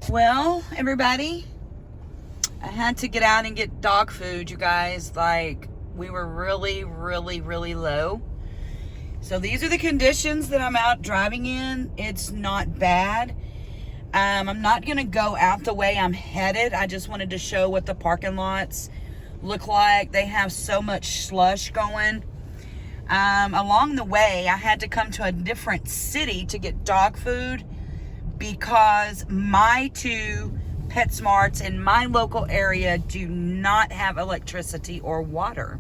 Well, everybody, I had to get out and get dog food, you guys. Like, we were really low. So these are the conditions that I'm out driving in. It's not bad. I'm not going to go out the way I'm headed. I just wanted to show what the parking lots look like. They have so much slush going. Along the way, I had to come to a different city to get dog food because my two PetSmarts in my local area do not have electricity or water.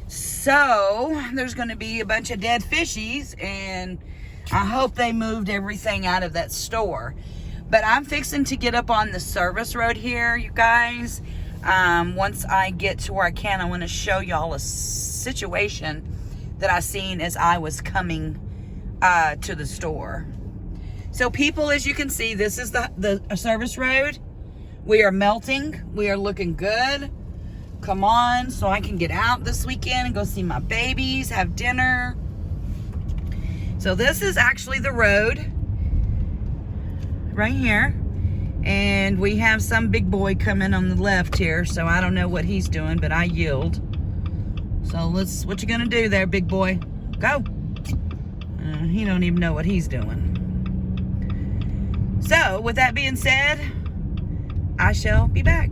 So there's going to be a bunch of dead fishies, and I hope they moved everything out of that store. But I'm fixing to get up on the service road here, you guys. Once I get to where I can, I want to show y'all a situation that I seen as I was coming to the store. So people, as you can see, this is the service road. We are melting. We are looking good. Come on, so I can get out this weekend and go see my babies, have dinner. So this is actually the road right here. And we have some big boy coming on the left here, so I don't know what he's doing, but I yield. So what you gonna do there, big boy? Go. He don't even know what he's doing. So with that being said, I shall be back.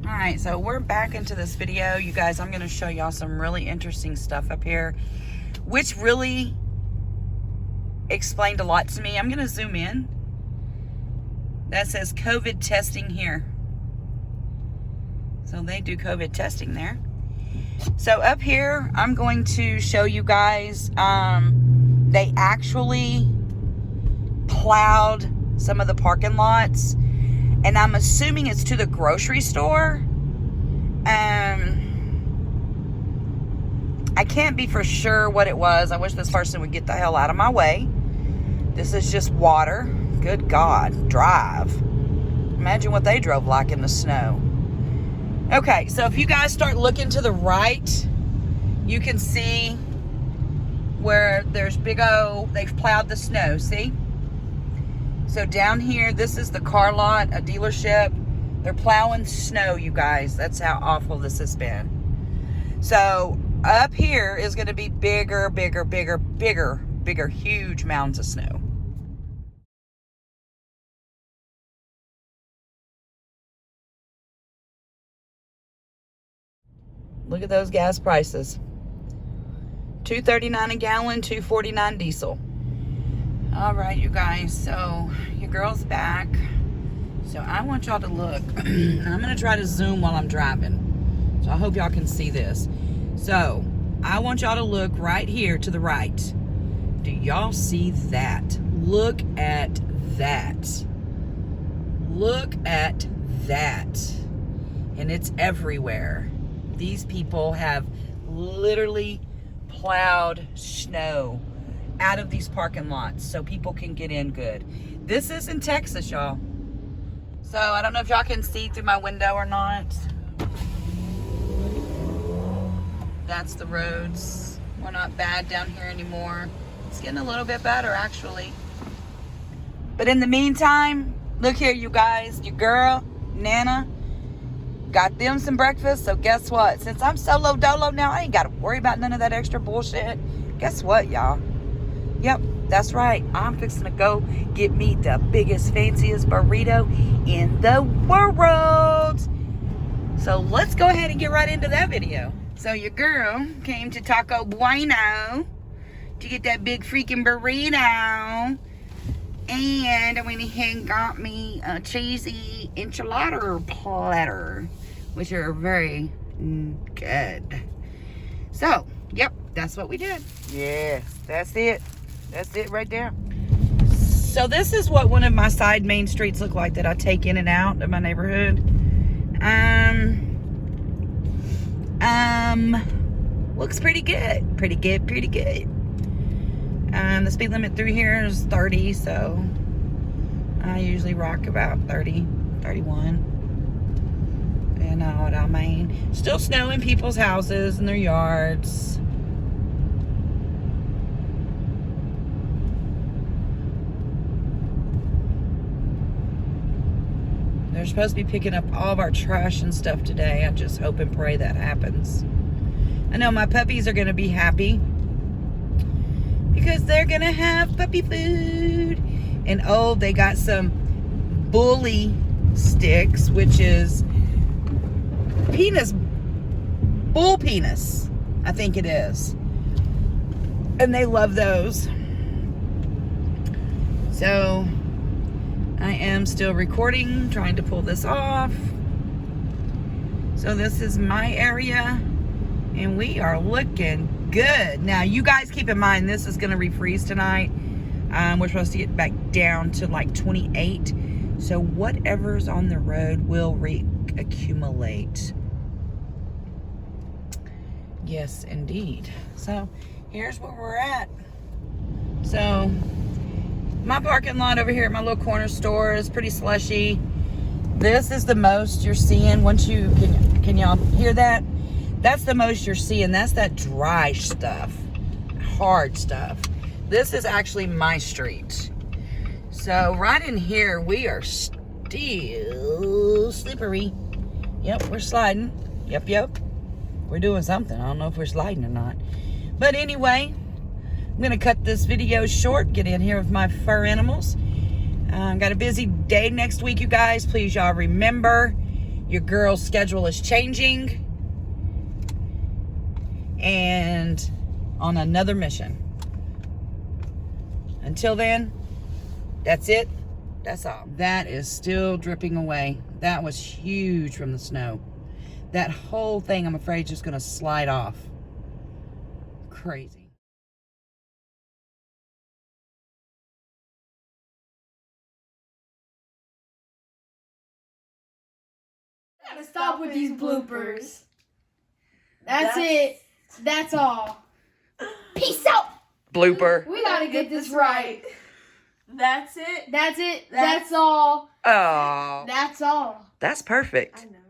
All right, so we're back into this video. You guys, I'm gonna show y'all some really interesting stuff up here, which really explained a lot to me. I'm gonna zoom in. That says COVID testing here. So they do COVID testing there. So up here, I'm going to show you guys, they actually plowed some of the parking lots, and I'm assuming it's to the grocery store. I can't be for sure what it was. I wish this person would get the hell out of my way. This is just water. Good God, drive. Imagine what they drove like in the snow. Okay, so if you guys start looking to the right, you can see where there's they've plowed the snow, see? So down here, this is the car lot, a dealership. They're plowing snow, you guys. That's how awful this has been. So up here is gonna be bigger, huge mounds of snow. Look at those gas prices. $2.39 a gallon, $2.49 diesel. All right, you guys, so your girl's back. So I want y'all to look. I'm gonna try to zoom while I'm driving. So I hope y'all can see this. So I want y'all to look right here to the right. Do y'all see that? Look at that. Look at that. And it's everywhere. These people have literally plowed snow out of these parking lots so people can get in good. This is in Texas, y'all. So I don't know if y'all can see through my window or not. That's the roads. We're not bad down here anymore. It's getting a little bit better, actually. But in the meantime, look here, you guys. Your girl, Nana, got them some breakfast. So guess what? Since I'm solo dolo now, I ain't got to worry about none of that extra bullshit. Guess what, y'all? Yep, that's right. I'm fixing to go get me the biggest, fanciest burrito in the world. So let's go ahead and get right into that video. So your girl came to Taco Bueno to get that big freaking burrito. And I went ahead and got me a cheesy enchilada platter, which are very good. So, yep, that's what we did. Yeah, that's it. That's it right there. So this is what one of my side main streets look like that I take in and out of my neighborhood. Looks pretty good. Pretty good. The speed limit through here is 30, so I usually rock about 30, 31. You know what I mean? Still snow in people's houses and their yards. They're supposed to be picking up all of our trash and stuff today. I just hope and pray that happens. I know my puppies are going to be happy because they're going to have puppy food. And oh, they got some bully sticks, which is penis, bull penis, I think it is. And they love those. So I am still recording, trying to pull this off. So this is my area, and we are looking good. Now, you guys keep in mind, this is going to refreeze tonight. We're supposed to get back down to like 28. So whatever's on the road will reaccumulate. Yes, indeed. So here's where we're at. So my parking lot over here at my little corner store is pretty slushy. This is the most you're seeing. Once you can y'all hear that? That's the most you're seeing. That's that dry stuff, hard stuff. This is actually my street. So right in here, we are still slippery. Yep, we're sliding. Yep. We're doing something. I don't know if we're sliding or not. But anyway, I'm going to cut this video short, get in here with my fur animals. Got a busy day next week, you guys. Please, y'all remember, your girl's schedule is changing. And on another mission. Until then, that's it. That's all. That is still dripping away. That was huge from the snow. That whole thing, I'm afraid, is just going to slide off. Crazy. Gotta stop with these bloopers. That's it. That's all. Peace out. Blooper. We gotta get this right. That's it. That's it. That's all. Oh. That's all. That's perfect. I know.